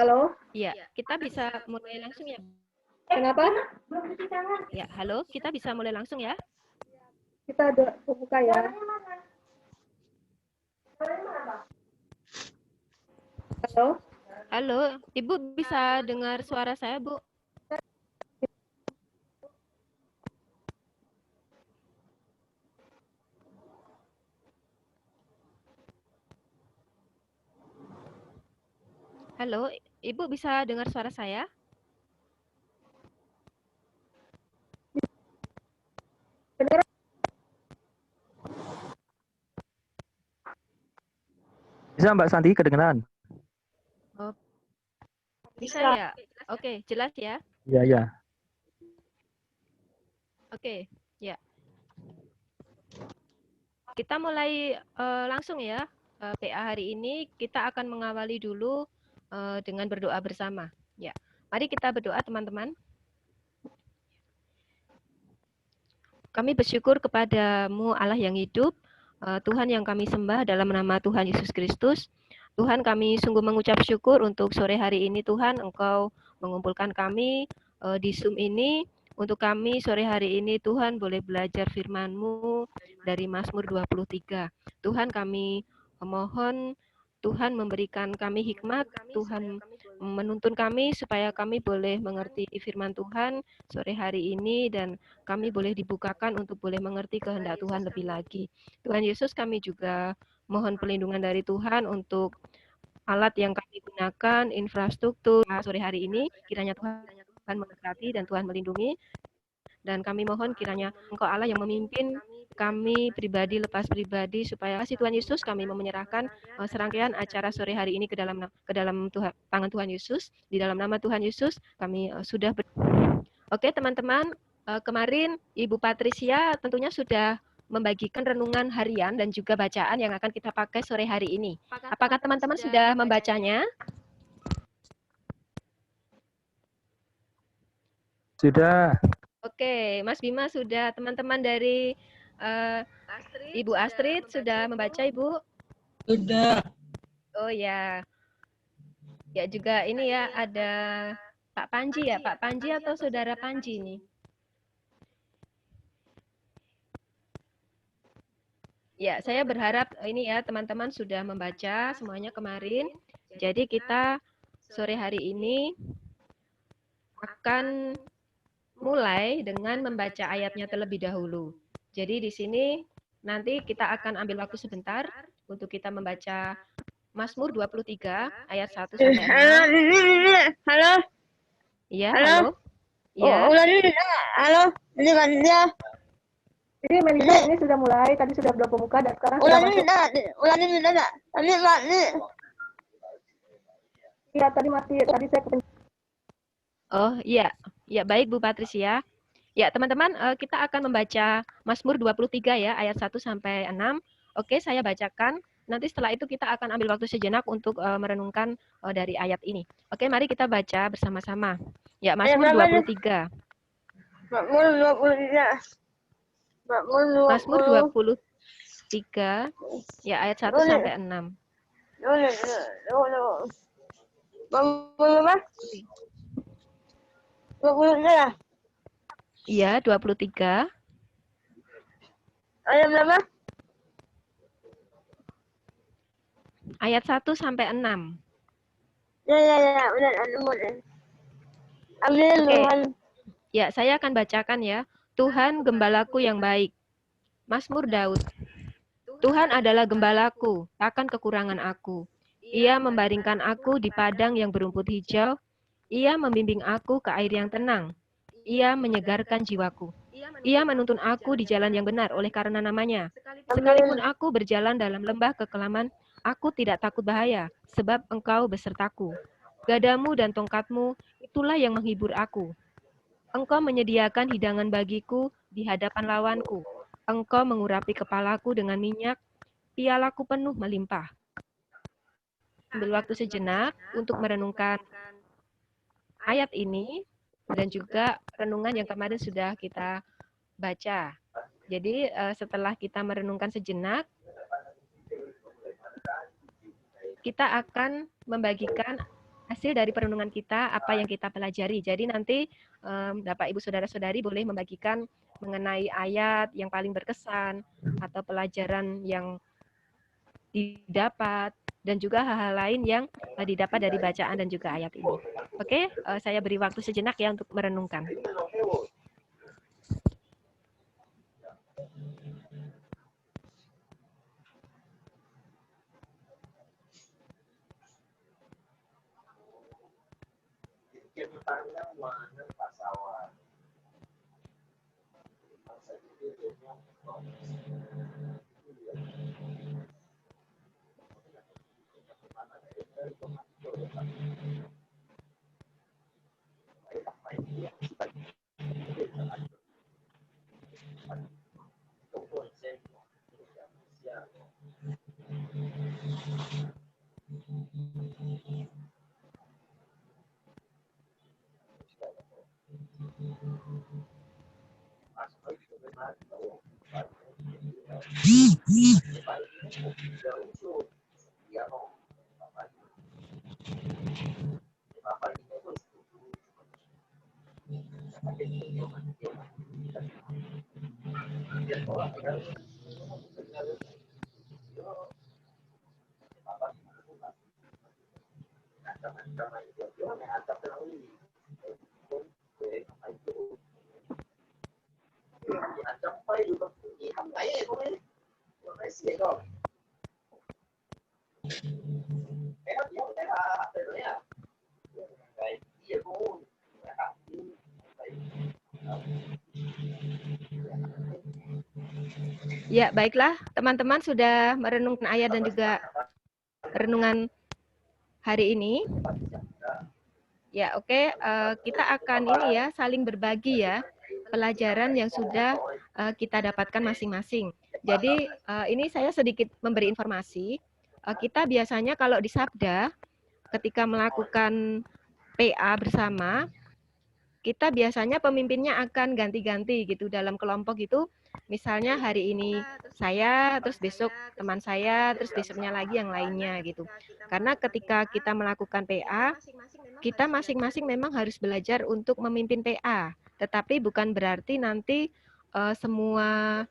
Halo? Ya, kita bisa mulai langsung ya. Kenapa? Ya, halo, kita bisa mulai langsung ya. Kita ada buka ya. Halo? Halo, Ibu bisa dengar suara saya, Bu? Halo, Ibu bisa dengar suara saya? Benar? Bisa Mbak Santi kedengeran? Oh, bisa ya? Oke, jelas ya? Iya, iya. Oke, ya. Kita mulai langsung ya. PA hari ini kita akan mengawali dulu dengan berdoa bersama. Ya, mari kita berdoa teman-teman. Kami bersyukur kepadamu Allah yang hidup, Tuhan yang kami sembah dalam nama Tuhan Yesus Kristus. Tuhan, kami sungguh mengucap syukur untuk sore hari ini Tuhan, Engkau mengumpulkan kami di Zoom ini. Untuk kami sore hari ini Tuhan boleh belajar firman-Mu dari Mazmur 23. Tuhan, kami memohon Tuhan memberikan kami hikmat, Tuhan menuntun kami supaya kami boleh mengerti firman Tuhan sore hari ini dan kami boleh dibukakan untuk boleh mengerti kehendak Tuhan lebih lagi. Tuhan Yesus, kami juga mohon perlindungan dari Tuhan untuk alat yang kami gunakan, infrastruktur sore hari ini, kiranya Tuhan memberkati dan Tuhan melindungi. Dan kami mohon kiranya Engkau Allah yang memimpin kami pribadi lepas pribadi supaya kasih Tuhan Yesus kami menyerahkan serangkaian acara sore hari ini ke dalam Tuhan, tangan Tuhan Yesus. Di dalam nama Tuhan Yesus kami sudah Oke teman-teman, kemarin Ibu Patricia tentunya sudah membagikan renungan harian dan juga bacaan yang akan kita pakai sore hari ini. Apakah teman-teman sudah membacanya? Sudah. Oke, Mas Bima sudah, teman-teman dari Ibu Astrid sudah membaca, Ibu? Sudah. Oh ya. Ya juga ini ya ada Pak Panji ya, Pak Panji atau Saudara Panji nih? Ya, saya berharap ini ya teman-teman sudah membaca semuanya kemarin. Jadi kita sore hari ini akan mulai dengan membaca ayatnya terlebih dahulu. Jadi di sini nanti kita akan ambil waktu sebentar untuk kita membaca Mazmur 23 ayat 1 sampai 6. Halo. Iya, Halo. halo. Iya. Halo. Ini kan dia. Jadi Melisa ini sudah mulai, tadi sudah berapa muka dan sekarang sudah masuk. Ulangi enggak. Tadi Iya, tadi mati, tadi saya kepencet. Oh iya, ya baik Bu Patricia. Ya teman-teman, kita akan membaca Mazmur 23 ya, ayat 1 sampai 6. Oke, saya bacakan. Nanti setelah itu kita akan ambil waktu sejenak untuk merenungkan dari ayat ini. Oke, mari kita baca bersama-sama. Ya, Mazmur 23. Mazmur 23, ya ayat 1 sampai 6. Iya, 23. Ayat berapa? Ayat 1 sampai 6. Ya, udah. Ambil Tuhan. Ya, saya akan bacakan ya. Tuhan gembalaku yang baik. Mazmur Daud. Tuhan adalah gembalaku, takkan kekurangan aku. Ia membaringkan aku di padang yang berumput hijau. Ia membimbing aku ke air yang tenang. Ia menyegarkan jiwaku. Ia menuntun aku di jalan yang benar oleh karena namanya. Sekalipun aku berjalan dalam lembah kekelaman, aku tidak takut bahaya, sebab Engkau besertaku. Gadamu dan tongkatmu, itulah yang menghibur aku. Engkau menyediakan hidangan bagiku di hadapan lawanku. Engkau mengurapi kepalaku dengan minyak, pialaku penuh melimpah. Ambil waktu sejenak untuk merenungkan ayat ini dan juga renungan yang kemarin sudah kita baca. Jadi setelah kita merenungkan sejenak, kita akan membagikan hasil dari perenungan kita, apa yang kita pelajari. Jadi nanti Bapak Ibu Saudara-saudari boleh membagikan mengenai ayat yang paling berkesan atau pelajaran yang didapat dan juga hal-hal lain yang didapat dari bacaan dan juga ayat ini. Oke, saya beri waktu sejenak ya untuk merenungkan. Ya, baiklah, teman-teman sudah merenungkan ayat dan juga renungan hari ini. Ya, oke, kita akan ini ya, saling berbagi ya, pelajaran yang sudah kita dapatkan masing-masing. Jadi, ini saya sedikit memberi informasi. Kita biasanya kalau di Sabda, ketika melakukan PA bersama, kita biasanya pemimpinnya akan ganti-ganti gitu dalam kelompok itu. Misalnya hari ini saya, terus besok teman saya, terus besoknya lagi yang lainnya gitu. Karena ketika kita melakukan PA, kita masing-masing memang harus belajar untuk memimpin PA. Tetapi bukan berarti nanti semua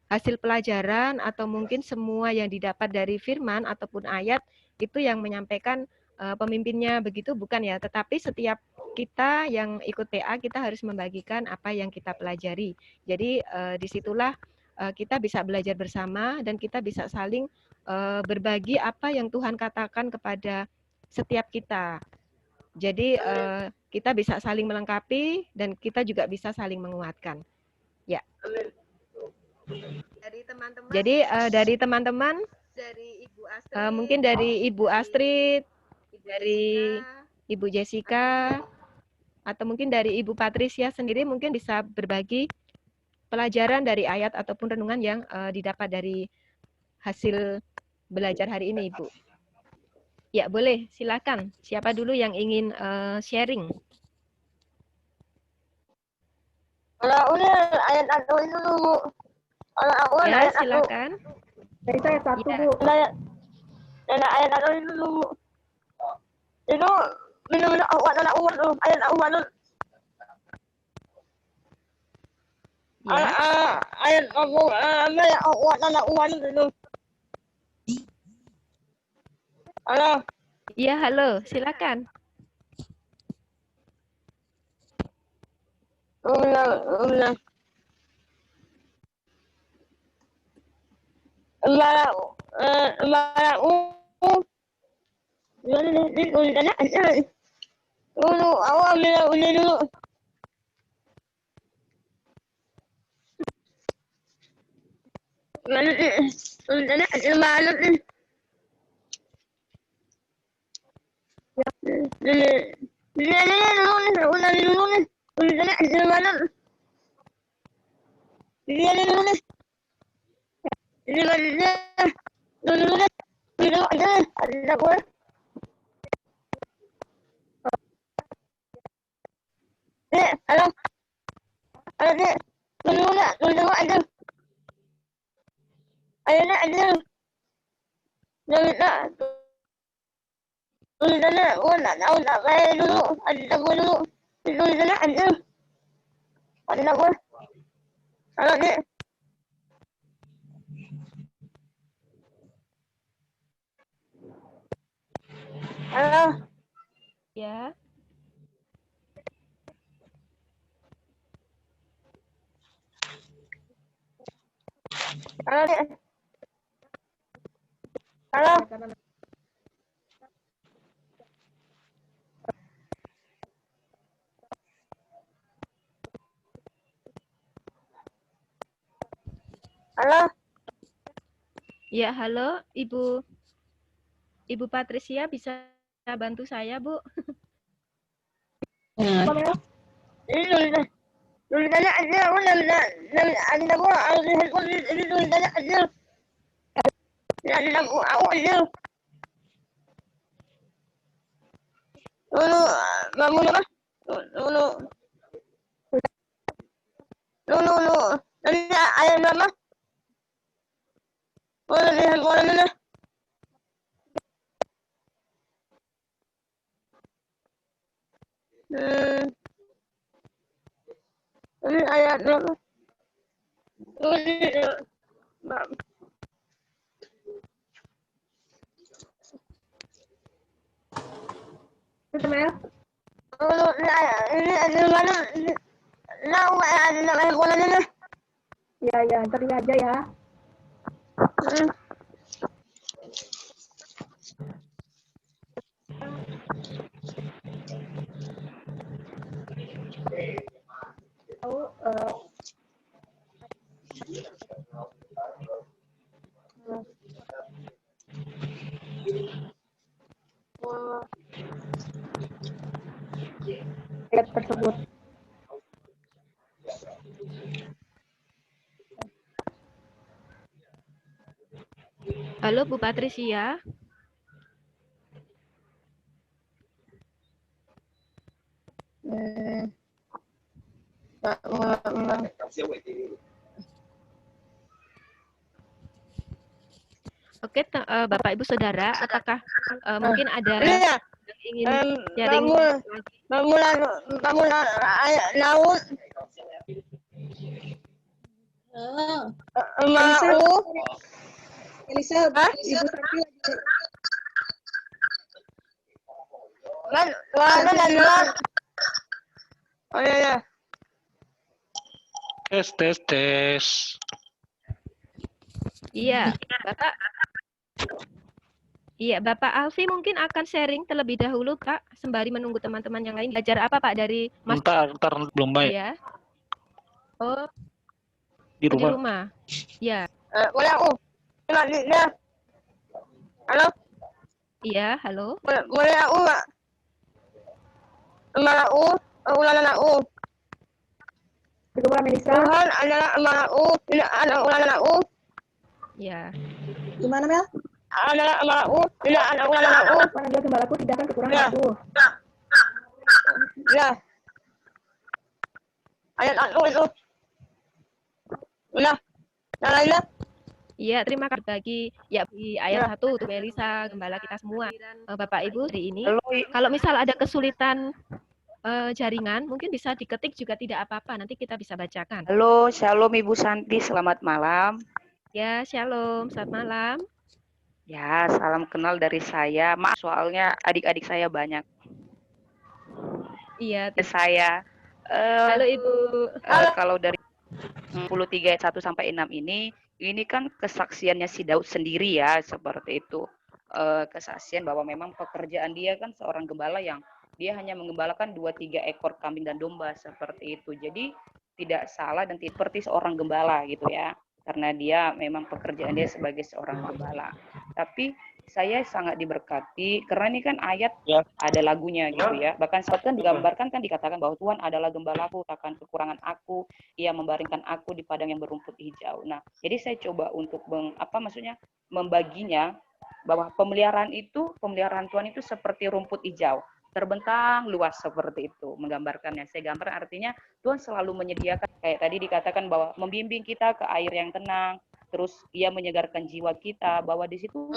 hasil pelajaran atau mungkin semua yang didapat dari firman ataupun ayat itu yang menyampaikan pemimpinnya, begitu bukan ya. Tetapi setiap kita yang ikut PA, kita harus membagikan apa yang kita pelajari. Jadi disitulah kita bisa belajar bersama dan kita bisa saling berbagi apa yang Tuhan katakan kepada setiap kita. Jadi kita bisa saling melengkapi dan kita juga bisa saling menguatkan. Ya. Jadi dari teman-teman, mungkin dari Ibu Astrid, dari Ibu Jessica, atau mungkin dari Ibu Patricia sendiri mungkin bisa berbagi pelajaran dari ayat ataupun renungan yang didapat dari hasil belajar hari ini, Ibu. Ya, boleh, silakan. Siapa dulu yang ingin sharing? Kalau udah ayat aku itu dulu. Kalau aku Ya, ayat aku. silakan. Dari saya satu, Ya. Bu. Ayat aku itu dulu. Itu benar-benar awak tak nak umat tu. Ayat awak tu. Ya. Ayat aku ayat awak tak nak umat tu. Halo. Iya, halo, silakan. Ulang. Dulu awal bila dulu. Halo. Halo, Dek. Tunggu nak, tunggu ada. Ayo nak ada. Jangan nak. Tunggu Tulisannya gue nggak tahu nggak kayak dulu. Ada gue dulu. Tulisannya ada. Ada gue. Halo nih. Halo. Ya. Halo nih. Halo. Halo. Ya, halo Ibu. Ibu Patricia bisa bantu saya, Bu? Apa, Mel? Ini tulisannya ada. Gue ada gue. Ada handphone ini tulisannya ada. Ada aku ada. Dulu bangun apa? Dulu. Dulu. Tadi ayam apa? Boleh lihat bola mana? Ini ayat berapa? Ini Itu, Mel? ini ada mana? Nah, ada nama bola mana? Ya, ntar ini aja ya. Tahu, ayat tersebut. Halo Bu Patricia. Oke, Bapak Ibu Saudara, apakah mungkin ada Iya. yang ingin sharing lagi? Bangun ayat laut. Mau. Elisa, Hah? Ibu Santi lagi. Kan. Oh iya. Tes. Iya, Bapak. Iya, Bapak Alfi mungkin akan sharing terlebih dahulu, Pak, sembari menunggu teman-teman yang lain. Belajar apa, Pak, dari Mas? Ntar belum baik. Iya. Oh, Di di rumah. rumah. Ya. Boleh aku? Nah. Halo? Iya, halo. Boleh aku nggak? Ulangan aku. Kedua, Melisa. Tuhan adalah aku. Tidak ada ulangan aku. Ya. Gimana, Mel? Adalah aku. Tidak ada ulangan aku. Tuhan adalah gembalaku, tidak akan kekurangan Ya. aku. Ya. Ayat aku itu. Udah. Yang lainnya? Iya, terima kasih bagi di ayat 1 untuk Melisa, gembala kita semua. Bapak Ibu hari ini, kalau misal ada kesulitan jaringan, mungkin bisa diketik juga tidak apa-apa. Nanti kita bisa bacakan. Halo, Shalom Ibu Santi, selamat malam. Ya, shalom, selamat malam. Ya, salam kenal dari saya. Maaf soalnya adik-adik saya banyak. Iya, Saya halo Ibu. kalau dari 23 ayat 1 sampai 6 ini kan kesaksiannya si Daud sendiri ya, seperti itu. Kesaksian bahwa memang pekerjaan dia kan seorang gembala yang dia hanya menggembalakan 2-3 ekor kambing dan domba seperti itu. Jadi tidak salah dan seperti seorang gembala gitu ya. Karena dia memang pekerjaan dia sebagai seorang gembala. Tapi saya sangat diberkati karena ini kan ayat ada lagunya gitu ya. Bahkan saat kan digambarkan kan dikatakan bahwa Tuhan adalah gembalaku, takkan kekurangan aku, Ia membaringkan aku di padang yang berumput hijau. Nah, jadi saya coba untuk membaginya bahwa pemeliharaan Tuhan itu seperti rumput hijau, terbentang luas seperti itu menggambarkannya. Saya gambar artinya Tuhan selalu menyediakan, kayak tadi dikatakan bahwa membimbing kita ke air yang tenang, terus ia menyegarkan jiwa kita, bahwa di situ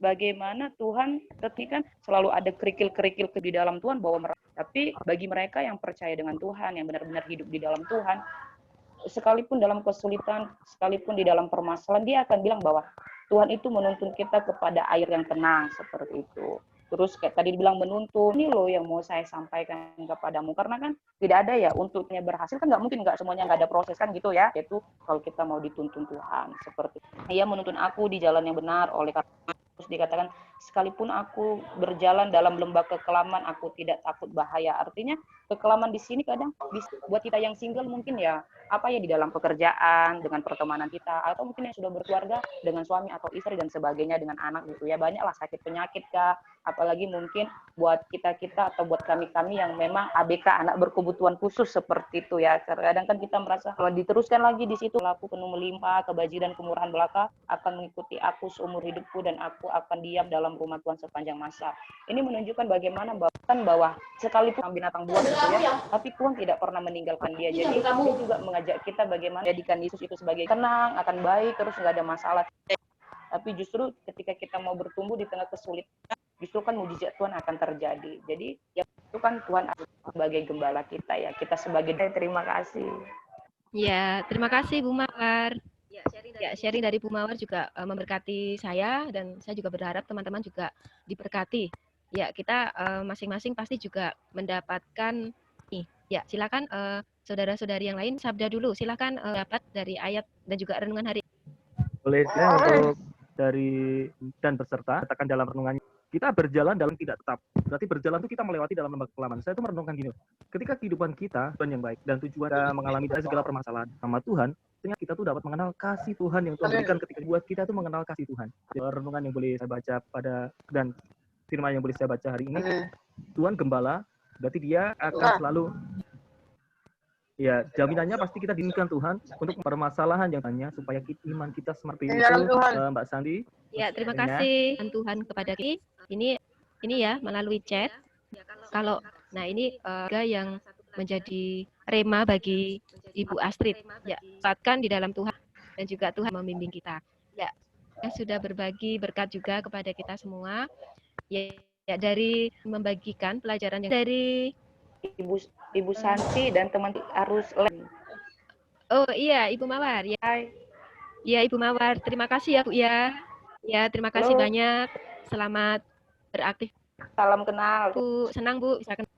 bagaimana Tuhan ketika selalu ada kerikil-kerikil di dalam Tuhan, tapi bagi mereka yang percaya dengan Tuhan, yang benar-benar hidup di dalam Tuhan, sekalipun dalam kesulitan, sekalipun di dalam permasalahan, dia akan bilang bahwa Tuhan itu menuntun kita kepada air yang tenang, seperti itu. Terus kayak tadi dibilang menuntun, ini loh yang mau saya sampaikan kepadamu. Karena kan tidak ada ya, untuknya berhasil kan nggak mungkin, nggak semuanya nggak ada proses kan gitu ya. Yaitu kalau kita mau dituntun Tuhan, seperti Ia menuntun aku di jalan yang benar, oleh karena terus dikatakan sekalipun aku berjalan dalam lembah kekelaman, aku tidak takut bahaya. Artinya kekelaman di sini kadang buat kita yang single mungkin ya apa ya, di dalam pekerjaan, dengan pertemanan kita, atau mungkin yang sudah berkeluarga dengan suami atau istri dan sebagainya, dengan anak gitu ya, banyaklah sakit penyakit kah, apalagi mungkin buat kita atau buat kami yang memang ABK, anak berkebutuhan khusus, seperti itu ya. Kadang kan kita merasa kalau diteruskan lagi di situ, laku penuh melimpah, kebajikan kemurahan belaka akan mengikuti aku seumur hidupku, dan aku akan diam dalam rumah Tuhan sepanjang masa. Ini menunjukkan bagaimana bahwa sekalipun binatang buas gitu ya, tapi Tuhan tidak pernah meninggalkan dia. Jadi dia juga mengajak kita bagaimana jadikan Yesus itu sebagai tenang, akan baik, terus nggak ada masalah. Tapi justru ketika kita mau bertumbuh di tengah kesulitan, justru kan mujizat Tuhan akan terjadi. Jadi ya itu kan Tuhan sebagai gembala kita ya, kita sebagai terima kasih. Ya, terima kasih Bu Mawar. Ya, sharing dari Bu Mawar juga memberkati saya, dan saya juga berharap teman-teman juga diberkati. Ya, kita masing-masing pasti juga mendapatkan nih. Ya, silakan saudara-saudari yang lain sabda dulu. Silakan dapat dari ayat dan juga renungan hari. Boleh saya untuk dari dan peserta katakan dalam renungannya, kita berjalan dalam tidak tetap. Berarti berjalan itu kita melewati dalam lembah kekelaman. Saya itu merenungkan gini, ketika kehidupan kita Tuhan yang baik dan tujuan kita mengalami dari segala permasalahan sama Tuhan, ternyata kita tuh dapat mengenal kasih Tuhan yang Tuhan berikan ketika buat kita tuh mengenal kasih Tuhan. Renungan yang boleh saya baca dan firman yang boleh saya baca hari ini, Tuhan gembala, berarti dia akan selalu, ya jaminannya pasti kita diinginkan Tuhan untuk permasalahan yang tanya, supaya iman kita seperti itu. Mbak Sandi. Ya, terima kasih Tuhan kepada kita. Ini ya melalui chat. Kalau ini yang menjadi rema bagi Ibu Astrid. Ya, kuatkan di dalam Tuhan, dan juga Tuhan membimbing kita. Ya, sudah berbagi berkat juga kepada kita semua. Ya, dari membagikan pelajaran yang dari Ibu Santi dan teman Arus lain. Oh iya, Ibu Mawar ya. Ya, Ibu Mawar, terima kasih ya Bu ya. Ya, terima kasih banyak. Selamat beraktif. Salam kenal. Bu, senang Bu bisa kenal.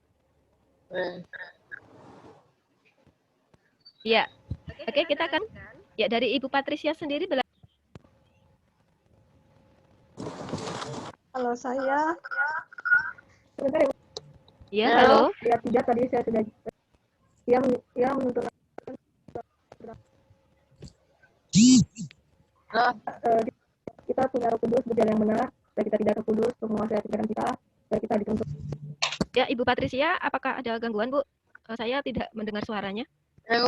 Ya. Oke, kita akan ya dari Ibu Patricia sendiri. Kalau saya sebentar ya. Halo. Ya, tidak, tadi saya sudah menuntut kita punya Roh Kudus, berjalan yang benar, supaya kita tidak Roh Kudus, menguasai pikiran kita, supaya kita dituntut. Ya, Ibu Patricia, apakah ada gangguan, Bu? Saya tidak mendengar suaranya. Ya,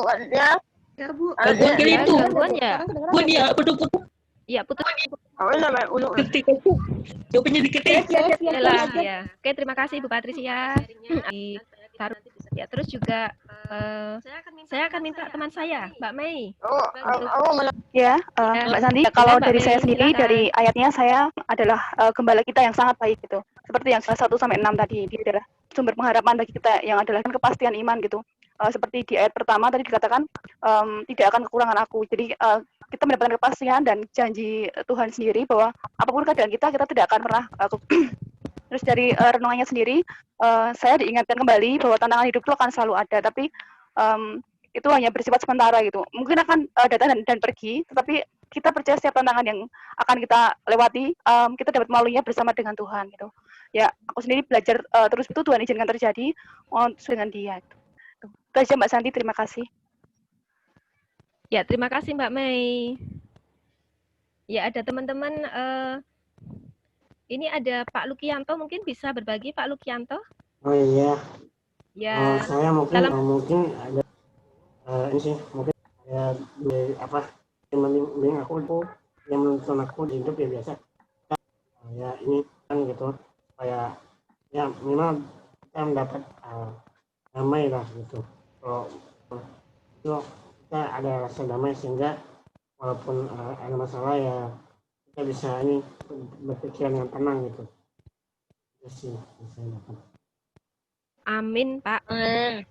Bu. Gangguan ya? Bu, dia putus-putus. Iya, putus. Jawabannya dikit Ya. Oke, terima kasih Ibu Patricia. Ya, terus juga saya akan minta teman saya, Mbak Mei. Mbak Santi, kalau dari saya sendiri, dari ayatnya saya adalah gembala kita yang sangat baik gitu. Seperti yang 1-6 tadi, dia adalah sumber pengharapan bagi kita, yang adalah kepastian iman gitu. Seperti di ayat pertama tadi dikatakan, tidak akan kekurangan aku. Jadi kita mendapatkan kepastian dan janji Tuhan sendiri bahwa apapun keadaan kita tidak akan pernah Terus dari renungannya sendiri, saya diingatkan kembali bahwa tantangan hidup itu akan selalu ada, tapi itu hanya bersifat sementara gitu. Mungkin akan datang dan pergi, tetapi kita percaya setiap tantangan yang akan kita lewati, kita dapat melaluinya bersama dengan Tuhan gitu. Ya, aku sendiri belajar terus itu Tuhan izinkan terjadi dengan Dia. Itu aja Mbak Santi, terima kasih. Ya, terima kasih Mbak Mei. Ya, ada teman-teman. Ini ada Pak Lukianto, mungkin bisa berbagi Pak Lukianto? Oh iya. Ya. Saya mungkin ada ini sih, mungkin ya yang membimbing aku, yang menuntun aku di hidup ya biasa. Ya ini kan gitu, supaya ya minimal kita mendapat damai lah gitu. Kalau itu kita ada rasa damai sehingga walaupun ada masalah ya kita bisa ini berpikiran yang tenang gitu. Itu sih yang saya dapat. Amin, Pak.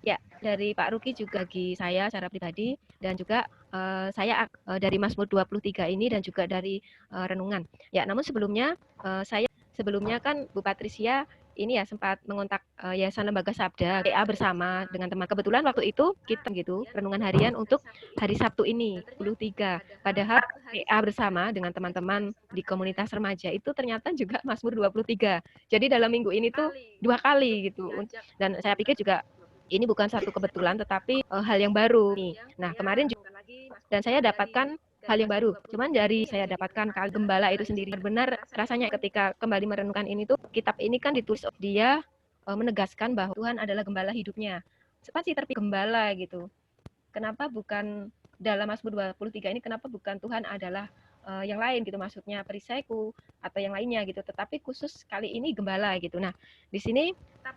Ya, dari Pak Ruki juga bagi saya secara pribadi dan juga saya dari Mazmur 23 ini dan juga dari renungan. Ya, namun sebelumnya saya kan Bu Patricia ini ya sempat mengontak Yayasan Lembaga Sabda PA bersama dengan teman. Kebetulan waktu itu kita gitu renungan harian untuk hari Sabtu ini 23. Padahal PA bersama dengan teman-teman di komunitas remaja itu ternyata juga Mazmur 23. Jadi dalam minggu ini tuh 2 kali gitu. Dan saya pikir juga ini bukan satu kebetulan tetapi hal yang baru nih. Nah, kemarin juga dan saya dapatkan hal yang baru. Cuman dari saya dapatkan kali gembala itu sendiri benar rasanya ketika kembali merenungkan ini tuh kitab ini kan ditulis dia menegaskan bahwa Tuhan adalah gembala hidupnya. Pasti terpilih gembala gitu. Kenapa bukan dalam Mazmur 23 ini kenapa bukan Tuhan adalah yang lain gitu, maksudnya perisaiku atau yang lainnya gitu, tetapi khusus kali ini gembala gitu. Nah, di sini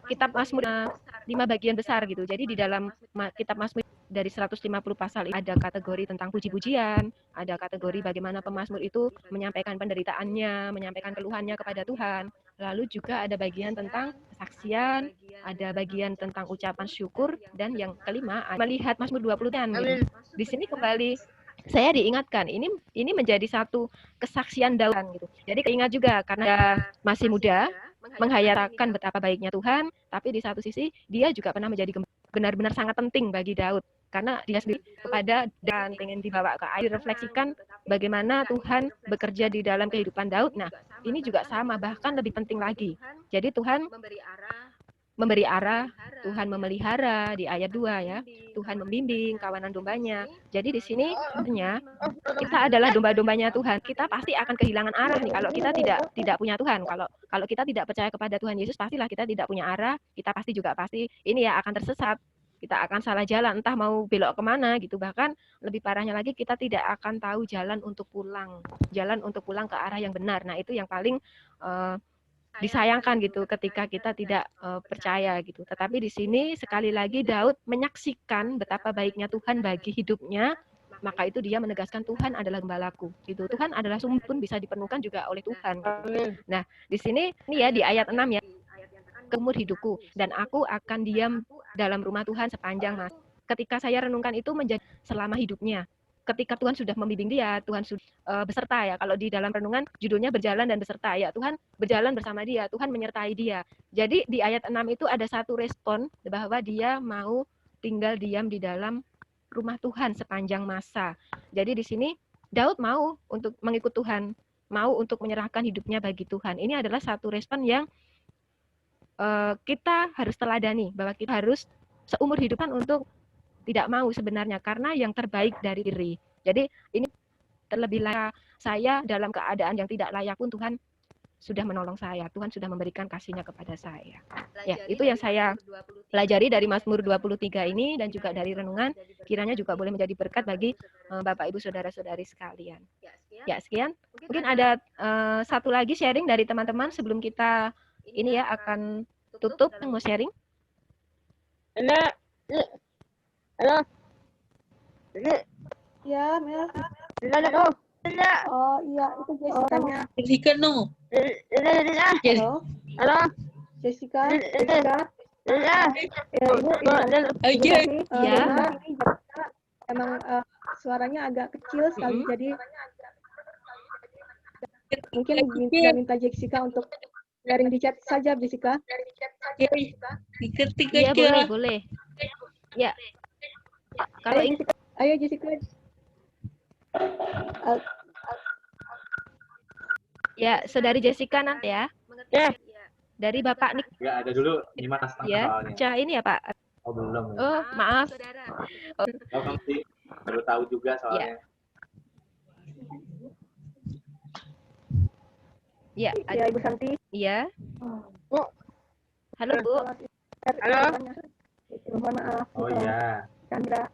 kitab Mazmur 5 bagian besar gitu. Jadi di dalam kitab Mazmur dari 150 pasal ada kategori tentang puji-pujian, ada kategori bagaimana pemazmur itu menyampaikan penderitaannya, menyampaikan keluhannya kepada Tuhan. Lalu juga ada bagian tentang kesaksian, ada bagian tentang ucapan syukur, dan yang kelima melihat Mazmur 20 gitu. Di sini kembali saya diingatkan ini menjadi satu kesaksian Daud gitu. Jadi keingat juga karena masih muda menghayatkan betapa baiknya Tuhan, tapi di satu sisi dia juga pernah menjadi benar-benar sangat penting bagi Daud karena dia sendiri kepada dan ingin dibawa ke air refleksikan bagaimana Tuhan bekerja di dalam kehidupan Daud. Nah, ini juga sama bahkan lebih penting lagi. Jadi Tuhan memberi arah, Tuhan memelihara di ayat 2 ya. Tuhan membimbing kawanan dombanya. Jadi di sini sebenarnya kita adalah domba-dombanya Tuhan. Kita pasti akan kehilangan arah nih kalau kita tidak punya Tuhan. Kalau kita tidak percaya kepada Tuhan Yesus, pastilah kita tidak punya arah. Kita pasti ini ya akan tersesat. Kita akan salah jalan, entah mau belok kemana gitu. Bahkan lebih parahnya lagi kita tidak akan tahu jalan untuk pulang ke arah yang benar. Nah, itu yang paling disayangkan gitu ketika kita tidak percaya gitu. Tetapi di sini sekali lagi Daud menyaksikan betapa baiknya Tuhan bagi hidupnya, maka itu dia menegaskan Tuhan adalah gembalaku. Gitu. Tuhan adalah sumber pun bisa dipenuhkan juga oleh Tuhan. Gitu. Nah, di sini ini ya di ayat 6 ya. Umur hidupku dan aku akan diam dalam rumah Tuhan sepanjang masa. Ketika saya renungkan itu menjadi selama hidupnya. Ketika Tuhan sudah membimbing dia, Tuhan sudah beserta ya. Kalau di dalam renungan judulnya berjalan dan beserta ya. Tuhan berjalan bersama dia, Tuhan menyertai dia. Jadi di ayat 6 itu ada satu respon bahwa dia mau tinggal diam di dalam rumah Tuhan sepanjang masa. Jadi di sini Daud mau untuk mengikut Tuhan, mau untuk menyerahkan hidupnya bagi Tuhan. Ini adalah satu respon yang kita harus teladani, bahwa kita harus seumur hidupan untuk tidak mau sebenarnya karena yang terbaik dari diri. Jadi ini terlebih lagi saya dalam keadaan yang tidak layak pun Tuhan sudah menolong saya. Tuhan sudah memberikan kasih-Nya kepada saya. Ya, itu yang saya pelajari dari Mazmur 23 ini dan juga dari renungan. Kiranya juga boleh menjadi berkat bagi Bapak Ibu Saudara-saudari sekalian. Ya, sekian. Mungkin ada satu lagi sharing dari teman-teman sebelum kita ini ya akan tutup. Mau sharing? Halo. Ya, Mel. Halo. Oh iya, itu Jessica-nya. Jessica no. Halo, Halo. Jessica. Halo. Ya, Ibu, Aja. ini Ya. Jessica emang suaranya agak kecil sekali, jadi mungkin minta Jessica untuk sharing di chat saja, Jessica. Diketik Iya, aja. boleh. Ya. Kalau ingin Ayo Jessica. ya, Saudari Jessica nanti ya. Ya. Dari Bapak Nik. Ya, ada dulu 5,5 Ya, soalnya. Cah ini ya, Pak. Oh, belum. Oh, maaf. Oh, sih. Baru tahu juga soalnya. Ya, Ya, Ibu Santi. Iya. Bu. Halo, Bu. Halo. Mohon maaf. Oh iya. Chandra.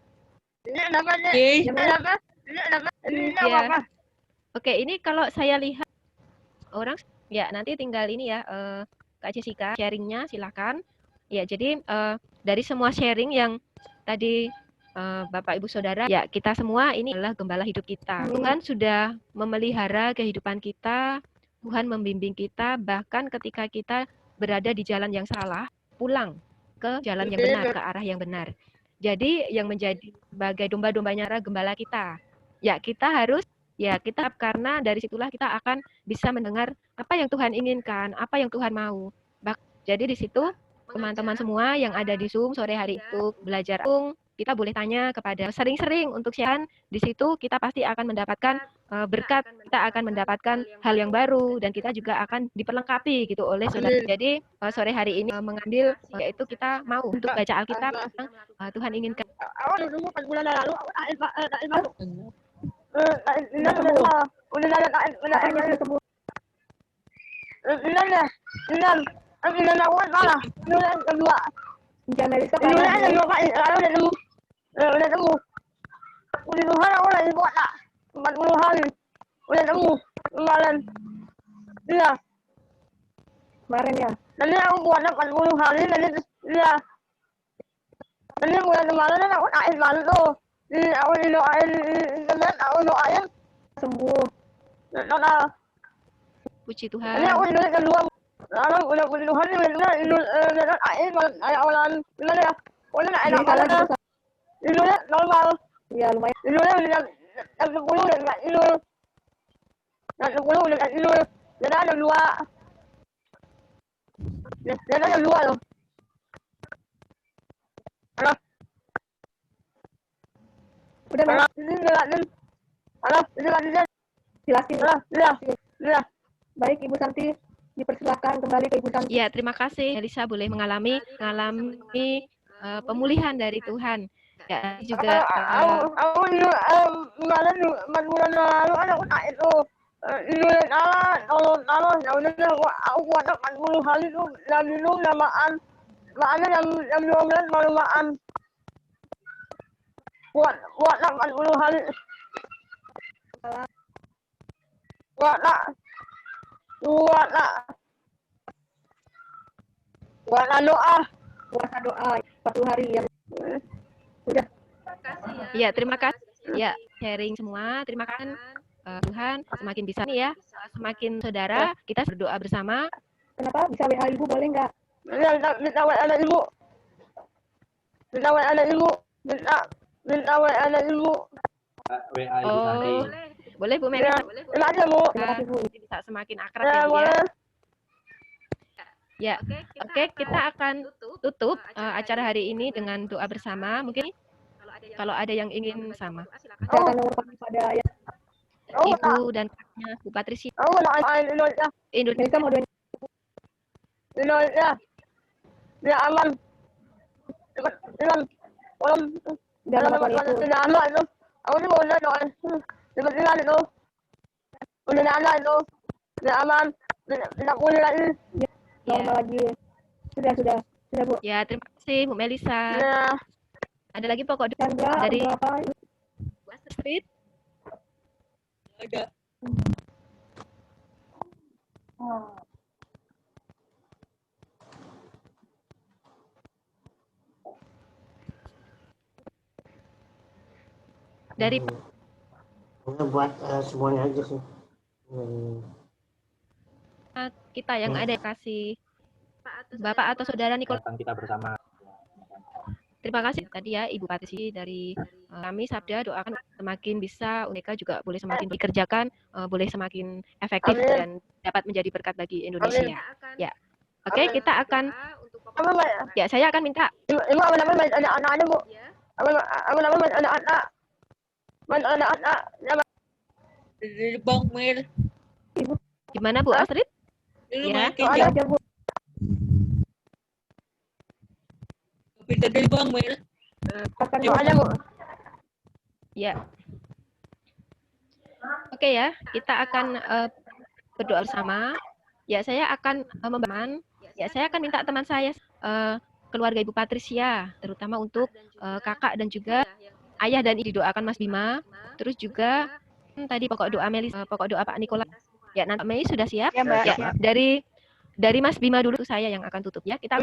Ini apa? Oke. Ini Ya. apa? Oke, ini kalau saya lihat orang ya nanti tinggal ini ya Kak Jessica sharingnya silakan. Ya, jadi dari semua sharing yang tadi Bapak Ibu Saudara, ya kita semua ini adalah gembala hidup kita. Tuhan sudah memelihara kehidupan kita, Tuhan membimbing kita, bahkan ketika kita berada di jalan yang salah, pulang ke jalan yang benar, ke arah yang benar. Jadi yang menjadi sebagai domba-dombanya gembala kita, ya kita harus, ya kita, karena dari situlah kita akan bisa mendengar apa yang Tuhan inginkan, apa yang Tuhan mau. Jadi di situ teman-teman semua yang ada di Zoom sore hari itu belajar, kita boleh tanya kepada sering-sering untuk siaran. Di situ kita pasti akan mendapatkan berkat, kita akan mendapatkan hal yang baru, dan kita juga akan diperlengkapi gitu oleh saudara. Jadi sore hari ini mengambil, yaitu kita mau untuk baca Alkitab yang Tuhan inginkan. Udah temu. Udah Tuhan aku lagi buat tak 40 hari. Udah temu kemarin. Iya. Kemarin ya. Nanti aku buat 40 hari nanti iya. Nanti bulan kemarin aku doain malu tuh. Aku doain internet, aku doain sembuh. Nah. Puji Tuhan. Nanti aku internet kedua. Lalu udah puji Tuhan internet doain awalan gimana ya? Udah enak banget. Internet normal. Ya lumayan. Internet udah jam 10 udah nggak tidur. Jam 10 udah nggak tidur. Jadi ada 2. Jadi ada 2 loh. Halo. Udah Halo. Ini jelasin. Halo. Ini jelasin. Jelasin. Iya. Baik Ibu Santi, dipersilakan kembali ke Ibu Santi. Ya, terima kasih. Elisa boleh mengalami pemulihan dari Tuhan. Ya, juga aku kemarin 4 bulan lalu kan aku naik itu kalau ya udah aku buat 40 hari itu dan minum dan makannya jam 12 baru makan buat 40 hari buat doa Puasa doa 40 hari ya. Udah. Ya, terima kasih. Ya, sharing semua. Terima kasih. Tuhan semakin bisa nih ya, semakin saudara kita berdoa bersama. Kenapa? Bisa WA Ibu boleh nggak? Minta WA Ibu. Minta WA Ibu. Minta WA Ibu. WA Ibu Santi. Boleh Bu Mary. Terima kasih Bu. Bisa semakin akrab ya Bu ya. Ya, oke, kita akan tutup acara hari ini dengan doa bersama. Mungkin kalau ada yang ingin sama. Pada ya. Ibu dan kakaknya Bu Patricia. Indonesia mau Indonesia. Ya aman. Aman. Udah aman itu. Aku sih mau doa. Sebentar itu. Udah ada itu. Udah aman. Tidak boleh lagi. Normal lagi. Sudah Bu. Ya, terima kasih Bu Melisa. Ya. Ada lagi pokok doa dari Bu Astrid? Ada. Dari buat semuanya aja sih. Kita yang ada kasih Bapak atau Saudara Nikol. Kita bersama. Terima kasih tadi ya Ibu Patricia dari kami Sabda, doakan semakin bisa mereka juga boleh semakin dikerjakan, boleh semakin efektif dan dapat menjadi berkat bagi Indonesia. Ya. Oke, kita akan ya saya akan minta Ibu apa namanya ada anak-anak Bu? Apa namanya ada anak? Ada anak. Dari Bang Mel. Gimana Bu Astrid? Ya. Ada Bu. Kita dari Bang Mel. Ada Bu. Ya. Oke ya, kita akan berdoa bersama. Ya, saya akan membantu. Ya, saya akan minta teman saya keluarga Ibu Patricia, terutama untuk kakak dan juga ayah dan ibu doakan Mas Bima. Terus juga tadi pokok doa Melis, pokok doa Pak Nikola. Ya, nanti Mei sudah siap? Ya, Mbak. Ya, dari Mas Bima dulu saya yang akan tutup ya. Kita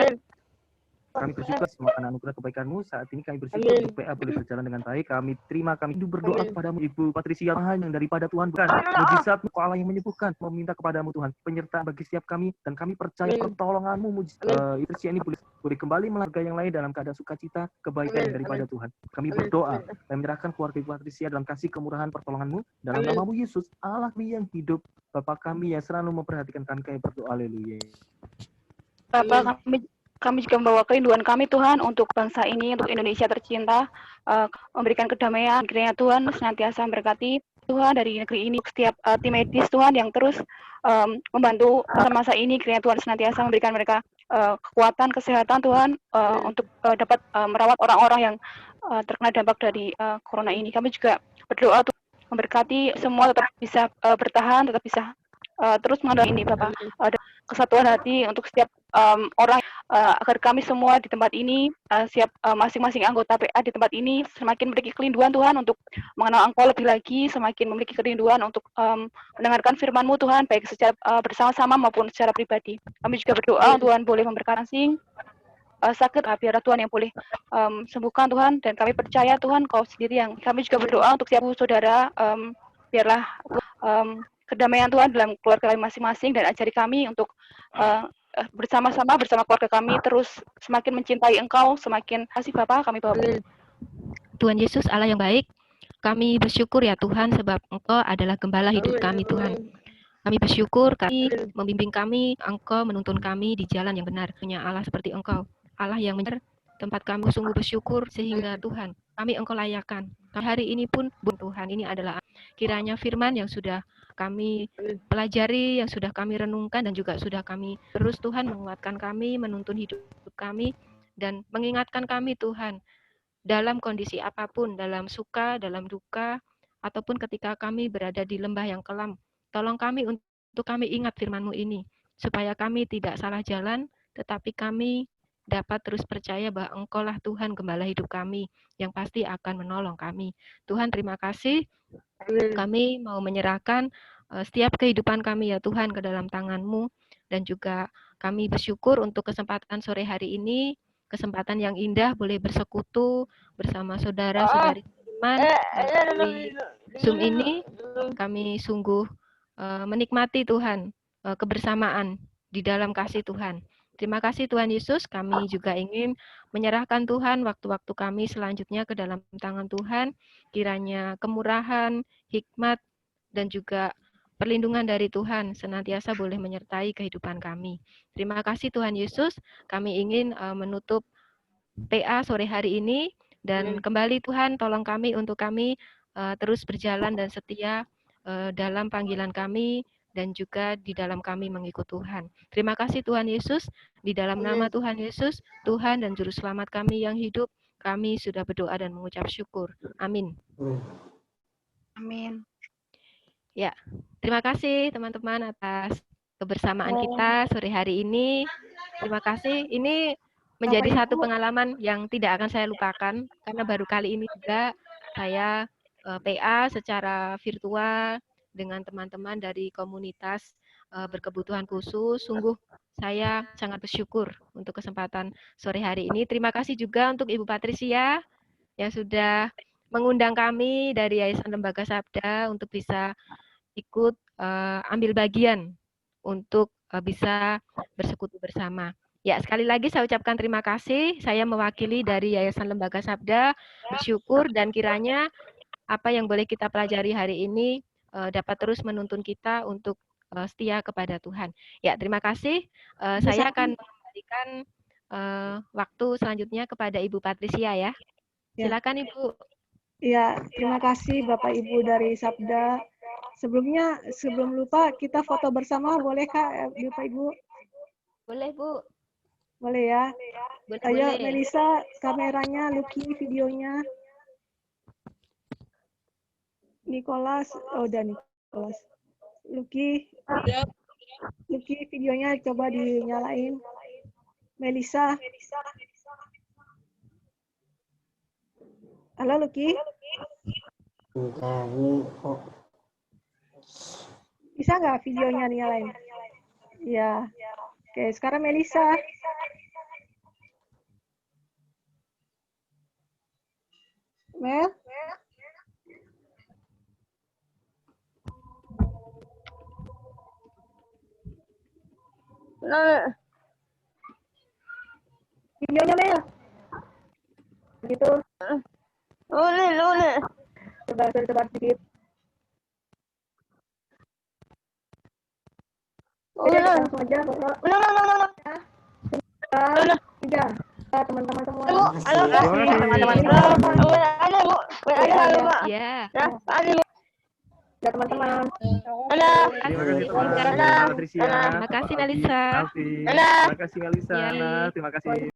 Kami bersyukur semakan anugerah kebaikan-Mu. Saat ini kami bersyukur Amin. untuk PA boleh berjalan dengan baik. Kami terima, kami hidup berdoa Amin. kepadamu, Ibu Patricia, yang daripada Tuhan, bukan mujizat-Mu, Allah yang menyembuhkan, meminta kepadamu Tuhan, penyertaan bagi setiap kami, dan kami percaya Amin. pertolongan-Mu, mujizat. Patricia ini boleh kembali melanggar yang lain dalam keadaan sukacita, kebaikan Amin. yang daripada Tuhan. Kami Amin. berdoa, Amin. kami menyerahkan keluarga Ibu Patricia dalam kasih kemurahan pertolongan-Mu, dalam Amin. nama-Mu Yesus, Allah yang hidup, Bapa kami yang selalu memperhatikan kami berdoa, haleluya. Bapak, kami juga membawa kerinduan kami Tuhan untuk bangsa ini, untuk Indonesia tercinta, memberikan kedamaian. Kiranya Tuhan senantiasa memberkati Tuhan dari negeri ini, setiap tim medis Tuhan yang terus membantu masa ini. Kiranya Tuhan senantiasa memberikan mereka kekuatan, kesehatan Tuhan untuk dapat merawat orang-orang yang terkena dampak dari corona ini. Kami juga berdoa untuk memberkati semua tetap bisa bertahan, tetap bisa terus mengandalkan ini Bapak, ada kesatuan hati untuk setiap orang, agar kami semua di tempat ini, masing-masing anggota PA di tempat ini semakin memiliki kerinduan Tuhan untuk mengenal Engkau lebih lagi, semakin memiliki kerinduan untuk mendengarkan firman-Mu Tuhan, baik secara bersama-sama maupun secara pribadi. Kami juga berdoa Tuhan boleh memberkati sakit, biarlah Tuhan yang boleh sembuhkan Tuhan, dan kami percaya Tuhan Kau sendiri yang. Kami juga berdoa untuk setiap saudara, biarlah kedamaian Tuhan dalam keluarga kami masing-masing, dan ajari kami untuk bersama-sama bersama keluarga kami terus semakin mencintai Engkau, semakin kasih Bapa kami bawa. Tuhan Yesus Allah yang baik, kami bersyukur ya Tuhan sebab Engkau adalah gembala hidup kami Tuhan. Kami bersyukur kami membimbing kami, Engkau menuntun kami di jalan yang benar. Punya Allah seperti Engkau, Allah yang benar, tempat kami sungguh bersyukur sehingga Tuhan kami Engkau layakan. Hari ini pun Tuhan, ini adalah kiranya firman yang sudah kami pelajari, yang sudah kami renungkan, dan juga sudah kami terus Tuhan menguatkan kami, menuntun hidup kami, dan mengingatkan kami Tuhan dalam kondisi apapun, dalam suka, dalam duka, ataupun ketika kami berada di lembah yang kelam. Tolong kami untuk kami ingat firman-Mu ini, supaya kami tidak salah jalan, tetapi kami dapat terus percaya bahwa Engkau lah Tuhan gembala hidup kami, yang pasti akan menolong kami. Tuhan, terima kasih. Kami mau menyerahkan setiap kehidupan kami ya Tuhan ke dalam tangan-Mu, dan juga kami bersyukur untuk kesempatan sore hari ini, kesempatan yang indah boleh bersekutu bersama saudara-saudari iman melalui Zoom ini. Kami sungguh menikmati Tuhan kebersamaan di dalam kasih Tuhan. Terima kasih Tuhan Yesus, kami juga ingin menyerahkan Tuhan waktu-waktu kami selanjutnya ke dalam tangan Tuhan. Kiranya kemurahan, hikmat, dan juga perlindungan dari Tuhan senantiasa boleh menyertai kehidupan kami. Terima kasih Tuhan Yesus, kami ingin menutup PA sore hari ini, dan kembali Tuhan tolong kami untuk kami terus berjalan dan setia dalam panggilan kami, dan juga di dalam kami mengikut Tuhan. Terima kasih Tuhan Yesus, di dalam nama Tuhan Yesus, Tuhan dan Juru Selamat kami yang hidup, kami sudah berdoa dan mengucap syukur. Amin. Amin. Ya, terima kasih teman-teman atas kebersamaan kita sore hari ini. Terima kasih. Ini menjadi satu pengalaman yang tidak akan saya lupakan, karena baru kali ini juga saya PA secara virtual dengan teman-teman dari komunitas berkebutuhan khusus. Sungguh saya sangat bersyukur untuk kesempatan sore hari ini. Terima kasih juga untuk Ibu Patricia yang sudah mengundang kami dari Yayasan Lembaga Sabda untuk bisa ikut ambil bagian untuk bisa bersekutu bersama. Ya, sekali lagi saya ucapkan terima kasih. Saya mewakili dari Yayasan Lembaga Sabda bersyukur, dan kiranya apa yang boleh kita pelajari hari ini dapat terus menuntun kita untuk setia kepada Tuhan. Ya, terima kasih. Saya akan memberikan waktu selanjutnya kepada Ibu Patricia ya. Silakan Ibu. Ya, terima kasih Bapak Ibu dari Sabda. Sebelum lupa kita foto bersama, boleh Kak Bapak Ibu? Boleh Bu. Boleh ya. Ayo Boleh. Melisa, kameranya, Lucky videonya. Nicholas, udah Nicholas. Lucky videonya coba dinyalain. Melisa. Halo Lucky. Bisa nggak videonya dinyalain? Ya. Oke, sekarang Melisa. Mel? Videonya Mel. Gitu. Boleh. Coba sedikit. Oke, kita langsung aja foto. Tiga. Teman-teman semua. Terima kasih. Ya. Ya teman-teman. Terima kasih teman-teman. Patricia. Terima kasih Melisa. Alfi. Terima kasih Melisa. Ya. Terima kasih.